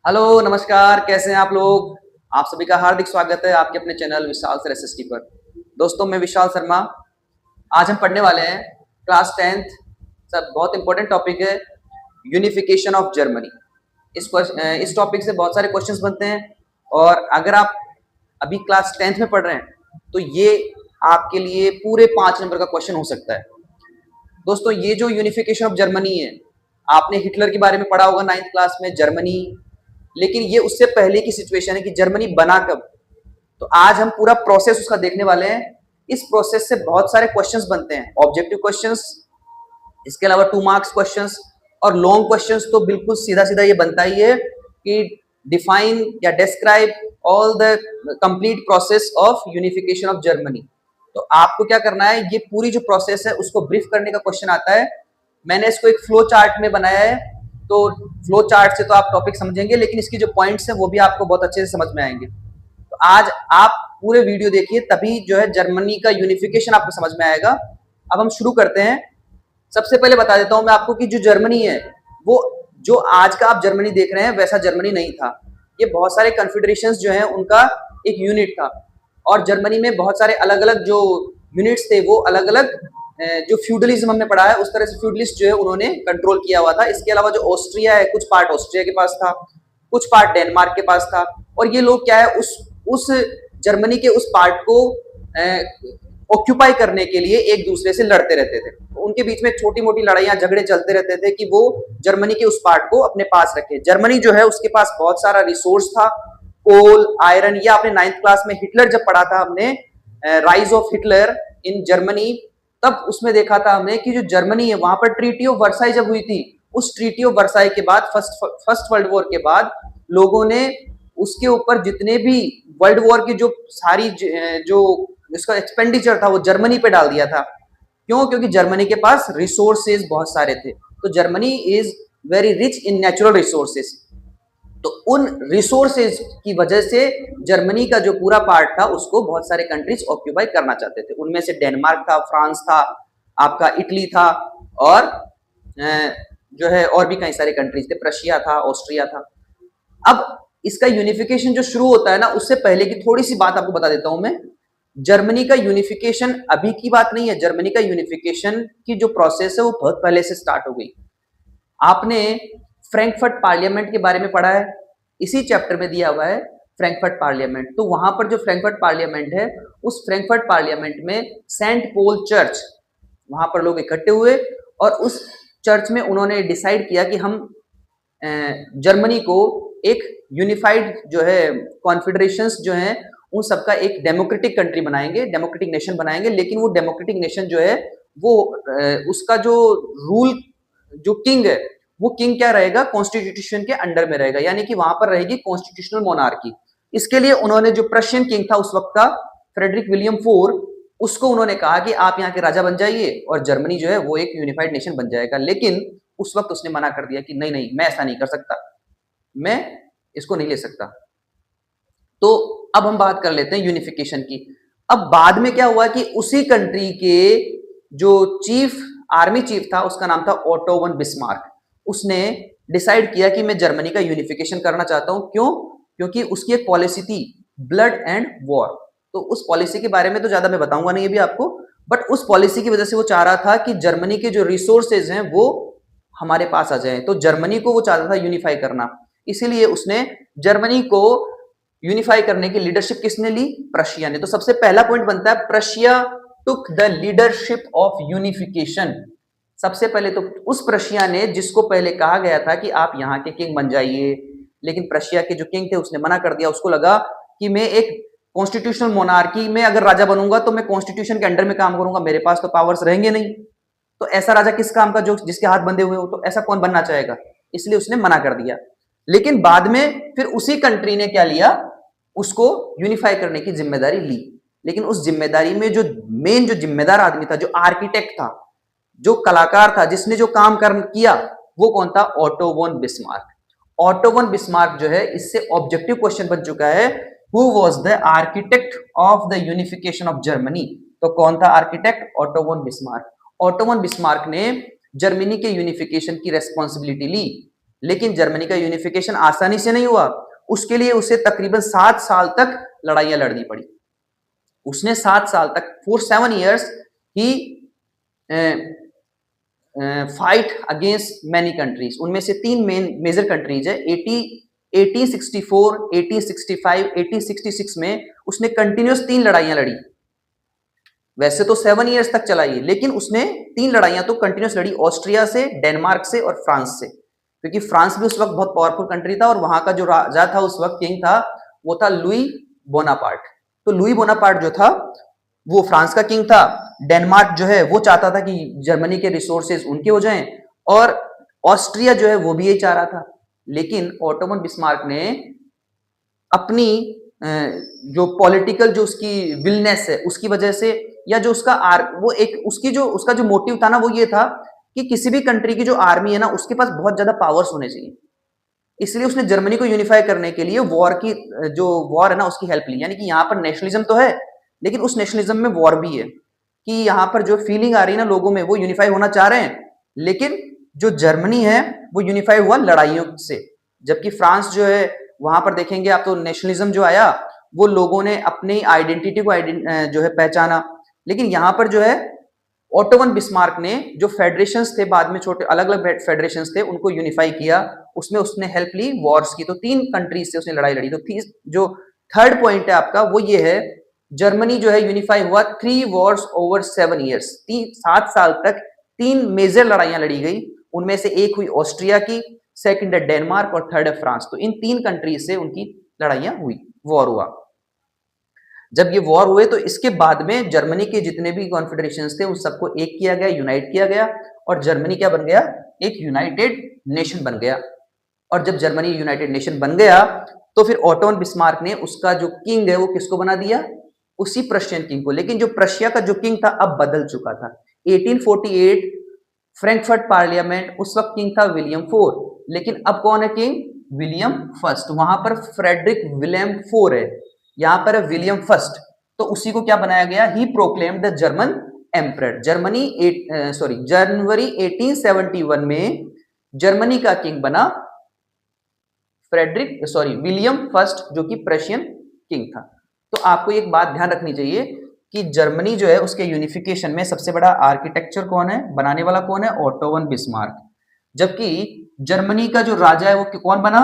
Hello नमस्कार, कैसे हैं आप लोग। आप सभी का हार्दिक स्वागत है आपके अपने चैनल विशाल सर एसएसटी पर। दोस्तों, मैं विशाल शर्मा। आज हम पढ़ने वाले हैं क्लास 10th। सब बहुत इंपॉर्टेंट टॉपिक है, यूनिफिकेशन ऑफ जर्मनी। इस टॉपिक से बहुत सारे क्वेश्चंस बनते हैं, और अगर आप अभी क्लास 10th में पढ़ रहे हैं तो ये आपके लिए पूरे 5 नंबर का क्वेश्चन हो सकता है। दोस्तों, ये जो यूनिफिकेशन ऑफ जर्मनी है, आपने हिटलर के बारे में पढ़ा होगा 9th क्लास में, जर्मनी। लेकिन ये उससे पहले की सिचुएशन है कि जर्मनी बना कब। तो आज हम पूरा प्रोसेस उसका देखने वाले हैं। इस प्रोसेस से बहुत सारे क्वेश्चंस बनते हैं, ऑब्जेक्टिव क्वेश्चंस, इसके अलावा 2 मार्क्स क्वेश्चंस, और लॉन्ग क्वेश्चंस तो बिल्कुल सीधा सीधा ये बनता ही है कि डिफाइन या describe all the complete process of unification of Germany. तो आपको क्या करना है, ये पूरी जो प्रोसेस है उसको ब्रीफ करने का क्वेश्चन आता है। मैंने इसको एक फ्लो चार्ट में बनाया है, तो फ्लो चार्ट से तो आप टॉपिक समझेंगे, लेकिन इसकी जो पॉइंट्स हैं वो भी आपको बहुत अच्छे से समझ में आएंगे। तो आज आप पूरे वीडियो देखिए, तभी जो है जर्मनी का यूनिफिकेशन आपको समझ में आएगा। अब हम शुरू करते हैं। सबसे पहले बता देता हूं मैं आपको कि जो जर्मनी है, वो जो आज का आप जर्मनी देख रहे हैं वैसा जर्मनी नहीं था। ये बहुत सारे कन्फेडरेशंस जो हैं उनका एक यूनिट था, और जर्मनी में बहुत सारे अलग अलग जो यूनिट्स थे वो अलग अलग, जो फ्यूडलिज्म हमने पढ़ा है उस तरह से फ्यूडलिस्ट जो है उन्होंने कंट्रोल किया हुआ था। इसके अलावा जो ऑस्ट्रिया है, कुछ पार्ट ऑस्ट्रिया के पास था, कुछ पार्ट डेनमार्क के पास था, और ये लोग क्या है उस जर्मनी के उस पार्ट को ऑक्यूपाई करने के लिए एक दूसरे से लड़ते रहते थे। तो उनके बीच में छोटी मोटी लड़ाइयां झगड़े चलते रहते थे कि वो जर्मनी के उस पार्ट को अपने पास रखे। जर्मनी जो है उसके पास बहुत सारा रिसोर्स था, कोल, आयरन। या आपने 9th क्लास में हिटलर जब पढ़ा था हमने, rise of Hitler in Germany, तब उसमें देखा था हमने कि जो जर्मनी है वहां पर ट्रीटी ऑफ वर्साई जब हुई थी, उस ट्रीटी ऑफ वर्साई के बाद, फर्स्ट वर्ल्ड वॉर के बाद, लोगों ने उसके ऊपर जितने भी वर्ल्ड वॉर की जो सारी जो इसका एक्सपेंडिचर था वो जर्मनी पे डाल दिया था। क्यों? क्योंकि जर्मनी के पास रिसोर्सेज बहुत सारे थे। तो Germany is very rich in natural resources. तो उन रिसोर्सेज की वजह से जर्मनी का जो पूरा पार्ट था उसको बहुत सारे कंट्रीज ऑक्यूपाई करना चाहते थे। उनमें से डेनमार्क था, फ्रांस था, आपका इटली था, और जो है और भी कई सारे कंट्रीज थे, प्रशिया था, ऑस्ट्रिया था। अब इसका यूनिफिकेशन जो शुरू होता है ना, उससे पहले की थोड़ी सी बात आपको बता देता हूं मैं। जर्मनी का यूनिफिकेशन अभी की बात नहीं है। जर्मनी का यूनिफिकेशन की जो प्रोसेस है वो बहुत पहले से स्टार्ट हो गई। आपने फ्रैंकफर्ट पार्लियामेंट के बारे में पढ़ा है, इसी चैप्टर में दिया हुआ है फ्रैंकफर्ट पार्लियामेंट। तो वहां पर जो फ्रैंकफर्ट पार्लियामेंट है, उस फ्रैंकफर्ट पार्लियामेंट में सेंट पॉल चर्च, वहां पर लोग इकट्ठे हुए, और उस चर्च में उन्होंने डिसाइड किया कि हम जर्मनी को एक यूनिफाइड जो है कॉन्फेडरेशंस जो हैं उन सबका एक डेमोक्रेटिक कंट्री बनाएंगे, डेमोक्रेटिक नेशन बनाएंगे। लेकिन वो डेमोक्रेटिक नेशन जो है वो उसका जो रूल, जो किंग है, वो किंग क्या रहेगा, कॉन्स्टिट्यूशन के अंडर में रहेगा, यानी कि वहां पर रहेगी कॉन्स्टिट्यूशनल मोनार्की। इसके लिए उन्होंने जो प्रशियन किंग था उस वक्त का, फ्रेडरिक विलियम फोर, उसको उन्होंने कहा कि आप यहाँ के राजा बन जाइए और जर्मनी जो है वो एक यूनिफाइड नेशन बन जाएगा। लेकिन उस वक्त उसने मना कर दिया कि नहीं नहीं, मैं ऐसा नहीं कर सकता, मैं इसको नहीं ले सकता। तो अब हम बात कर लेते हैं यूनिफिकेशन की। अब बाद में क्या हुआ कि उसी कंट्री के जो आर्मी चीफ था, उसका नाम था ओटो वन बिस्मार्क। उसने डिसाइड किया कि मैं जर्मनी का यूनिफिकेशन करना चाहता हूं। क्यों? क्योंकि उसकी एक पॉलिसी थी, ब्लड एंड वॉर। तो उस पॉलिसी के बारे में तो ज्यादा मैं बताऊंगा नहीं अभी आपको, बट उस पॉलिसी की वजह से वो चाह रहा था कि जर्मनी के जो रिसोर्सेज हैं वो हमारे पास आ जाए। तो जर्मनी को वो चाहता था यूनिफाई करना, इसीलिए उसने जर्मनी को यूनिफाई करने की लीडरशिप किसने ली? प्रशिया ने। तो सबसे पहला पॉइंट बनता है, Prussia took the leadership of unification. सबसे पहले तो उस प्रशिया ने, जिसको पहले कहा गया था कि आप यहाँ के किंग बन जाइए, लेकिन प्रशिया के जो किंग थे उसने मना कर दिया। उसको लगा कि मैं एक कॉन्स्टिट्यूशनल मोनार्की में अगर राजा बनूंगा तो मैं कॉन्स्टिट्यूशन के अंडर में काम करूंगा, मेरे पास तो पावर्स रहेंगे नहीं। तो ऐसा राजा किस काम का जो जिसके हाथ बंधे हुए हो? तो ऐसा कौन बनना चाहेगा? इसलिए उसने मना कर दिया। लेकिन बाद में फिर उसी कंट्री ने क्या लिया, उसको यूनिफाई करने की जिम्मेदारी ली। लेकिन उस जिम्मेदारी में जो मेन जो जिम्मेदार आदमी था, जो आर्किटेक्ट था, जो कलाकार था, जिसने जो काम किया, वो कौन था? Auto von Bismarck. Auto von Bismarck जो है, इससे ऑब्जेक्टिव क्वेश्चन बन चुका है, who was the architect of the unification of Germany. तो कौन था architect? Auto von Bismarck. Auto von Bismarck ने जर्मनी के यूनिफिकेशन की रेस्पॉन्सिबिलिटी ली। लेकिन जर्मनी का यूनिफिकेशन आसानी से नहीं हुआ, उसके लिए उसे तकरीबन 7 साल तक लड़ाइयां लड़नी पड़ी। उसने 7 साल तक for 7 years he fight against many countries. उनमें से 3 मेजर कंट्रीज है। 1864, 1865, 1866 में उसने कंटिन्यूस 3 लड़ाइयां लड़ी। वैसे तो 7 इयर्स तक चलाई, लेकिन उसने 3 लड़ाइयां तो कंटिन्यूस लड़ी, ऑस्ट्रिया से, डेनमार्क से और फ्रांस से, क्योंकि फ्रांस भी उस वक्त बहुत पावरफुल कंट्री था और वहां का जो राजा था उस वक्त, किंग था, वो था लुई बोनापार्ट। तो लुई बोनापार्ट जो था वो फ्रांस का किंग था। डेनमार्क जो है वो चाहता था कि जर्मनी के रिसोर्सेज उनके हो जाएं, और ऑस्ट्रिया जो है वो भी यही चाह रहा था। लेकिन ओटोमन बिस्मार्क ने अपनी जो पॉलिटिकल जो उसकी विलनेस है उसकी वजह से, या जो उसका वो एक उसका जो मोटिव था ना, वो ये था कि किसी भी कंट्री की जो आर्मी है ना उसके पास बहुत ज्यादा पावर्स होने चाहिए। इसलिए उसने जर्मनी को यूनिफाई करने के लिए जो वॉर है ना उसकी हेल्प ली। यानी कि यहाँ पर नेशनलिज्म तो है, लेकिन उस नेशनलिज्म में वॉर भी है, कि यहाँ पर जो फीलिंग आ रही है ना लोगों में, वो यूनिफाई होना चाह रहे हैं, लेकिन जो जर्मनी है वो यूनिफाई हुआ लड़ाइयों से। जबकि फ्रांस जो है वहां पर देखेंगे आप तो नेशनलिज्म जो आया, वो लोगों ने अपनी आइडेंटिटी को जो है पहचाना। लेकिन यहाँ पर जो है ओटोवन बिस्मार्क ने जो फेडरेशंस थे, बाद में छोटे अलग अलग फेडरेशंस थे, उनको यूनिफाई किया, उसमें उसने हेल्प ली वॉर्स की। तो 3 कंट्रीज से उसने लड़ाई लड़ी। तो जो थर्ड पॉइंट है आपका वो ये है, जर्मनी जो है यूनिफाई हुआ 3 वॉर्स ओवर 7 इयर्स। 7 साल तक 3 मेजर लड़ाइयां लड़ी गई। उनमें से एक हुई ऑस्ट्रिया की, सेकंड है डेनमार्क और थर्ड है फ्रांस। तो इन 3 कंट्रीज से उनकी लड़ाइयां हुई, वॉर हुआ। जब ये वॉर हुए तो इसके बाद में जर्मनी के जितने भी कॉन्फेडरेशंस थे उन सबको एक किया गया, यूनाइट किया गया, और जर्मनी क्या बन गया, एक यूनाइटेड नेशन बन गया। और जब जर्मनी यूनाइटेड नेशन बन गया तो फिर ओटोन बिस्मार्क ने उसका जो किंग है वो किसको बना दिया, उसी प्रशियन किंग को। लेकिन जो प्रशिया का जो किंग था अब बदल चुका था। 1848 फ्रैंकफर्ट पार्लियामेंट, उस वक्त किंग था विलियम फोर, लेकिन अब कौन है किंग, विलियम फर्स्ट। वहां पर फ्रेडरिक विलियम फोर है, यहां पर है विलियम फर्स्ट। तो उसी को क्या बनाया गया, ही प्रोक्लेम्ड द जर्मन एम्परर। जनवरी 1871 में जर्मनी का किंग बना विलियम फर्स्ट, जो कि प्रशियन किंग था। तो आपको एक बात ध्यान रखनी चाहिए कि जर्मनी जो है उसके यूनिफिकेशन में सबसे बड़ा आर्किटेक्चर कौन है, बनाने वाला कौन है, ओटोवन बिस्मार्क। जबकि जर्मनी का जो राजा है वो कौन बना,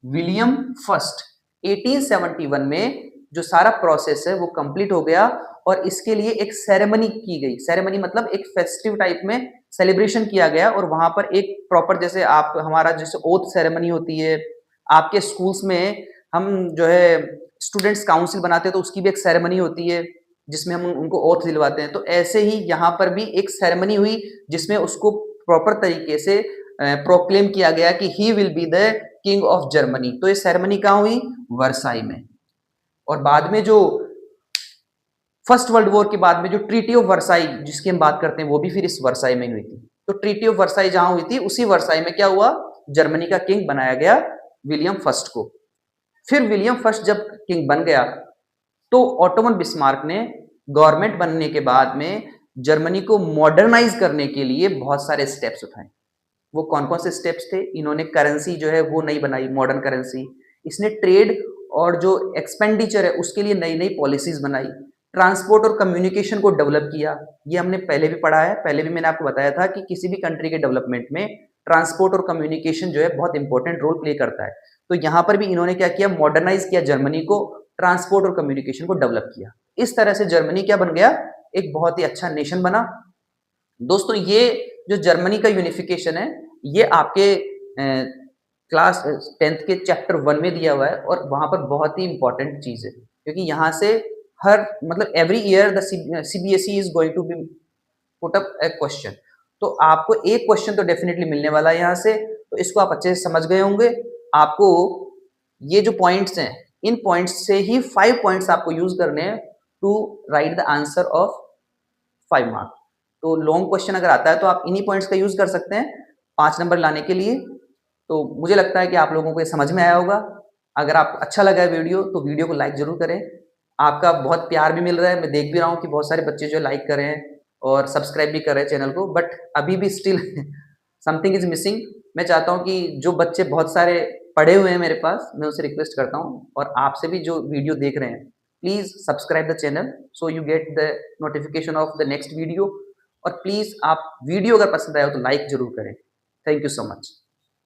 विलियम फर्स्ट। 1871 में जो सारा प्रोसेस है वो कंप्लीट हो गया और इसके लिए एक सेरेमनी की गई। सेरेमनी मतलब एक फेस्टिव टाइप में सेलिब्रेशन किया गया, और वहां पर एक प्रॉपर, जैसे आप हमारा जैसे ओथ सेरेमनी होती है, आपके स्कूल्स में हम जो है स्टूडेंट्स काउंसिल बनाते हैं तो उसकी भी एक सेरेमनी होती है जिसमें हम उनको ओथ दिलवाते हैं। तो ऐसे ही यहाँ पर भी एक सेरेमनी हुई जिसमें उसको प्रॉपर तरीके से प्रोक्लेम किया गया कि he will be the king of Germany. तो ये सेरेमनी कहाँ हुई, वर्साई में। और बाद में जो फर्स्ट वर्ल्ड वॉर के बाद में जो ट्रीटी ऑफ वर्साई जिसकी हम बात करते हैं वो भी फिर इस वर्साई में हुई थी। तो ट्रीटी ऑफ वर्साई जहां हुई थी उसी वर्साई में क्या हुआ, जर्मनी का किंग बनाया गया विलियम फर्स्ट को। फिर विलियम फर्स्ट जब किंग बन गया तो ओटोमन बिस्मार्क ने गवर्नमेंट बनने के बाद में जर्मनी को मॉडर्नाइज करने के लिए बहुत सारे स्टेप्स उठाए। वो कौन कौन से स्टेप्स थे, इन्होंने करेंसी जो है वो नई बनाई, मॉडर्न करेंसी। इसने ट्रेड और जो एक्सपेंडिचर है उसके लिए नई नई पॉलिसीज बनाई। ट्रांसपोर्ट और कम्युनिकेशन को डेवलप किया। ये हमने पहले भी पढ़ा है, पहले भी मैंने आपको बताया था कि किसी भी कंट्री के डेवलपमेंट में ट्रांसपोर्ट और कम्युनिकेशन जो है बहुत इंपॉर्टेंट रोल प्ले करता है। तो यहाँ पर भी इन्होंने क्या किया, मॉडर्नाइज किया जर्मनी को, ट्रांसपोर्ट और कम्युनिकेशन को डेवलप किया। इस तरह से जर्मनी क्या बन गया, एक बहुत ही अच्छा नेशन बना। दोस्तों ये जो जर्मनी का यूनिफिकेशन है ये आपके क्लास 10th के चैप्टर 1 में दिया हुआ है, और वहां पर बहुत ही इंपॉर्टेंट चीज है, क्योंकि यहाँ से हर मतलब every year the CBSE is going to be put up a question. तो आपको एक क्वेश्चन तो डेफिनेटली मिलने वाला है यहाँ से, तो इसको आप अच्छे से समझ गए होंगे। आपको ये जो पॉइंट्स हैं, इन पॉइंट्स से ही 5 पॉइंट्स आपको यूज करने हैं to write the answer of 5 marks. तो लॉन्ग क्वेश्चन अगर आता है तो आप इन्हीं पॉइंट्स का यूज कर सकते हैं 5 नंबर लाने के लिए। तो मुझे लगता है कि आप लोगों को ये समझ में आया होगा। अगर आपको अच्छा लगा है वीडियो तो वीडियो को लाइक जरूर करें। आपका बहुत प्यार भी मिल रहा है, मैं देख भी रहा हूँ कि बहुत सारे बच्चे जो लाइक कर रहे हैं और सब्सक्राइब भी कर रहे हैं चैनल को, बट अभी भी स्टिल समथिंग इज मिसिंग। मैं चाहता हूँ कि जो बच्चे बहुत सारे पढ़े हुए हैं मेरे पास, मैं उनसे रिक्वेस्ट करता हूँ और आपसे भी जो वीडियो देख रहे हैं, please subscribe the channel so you get the notification of the next video. और प्लीज़ आप वीडियो अगर पसंद आया हो तो लाइक ज़रूर करें। Thank you so much.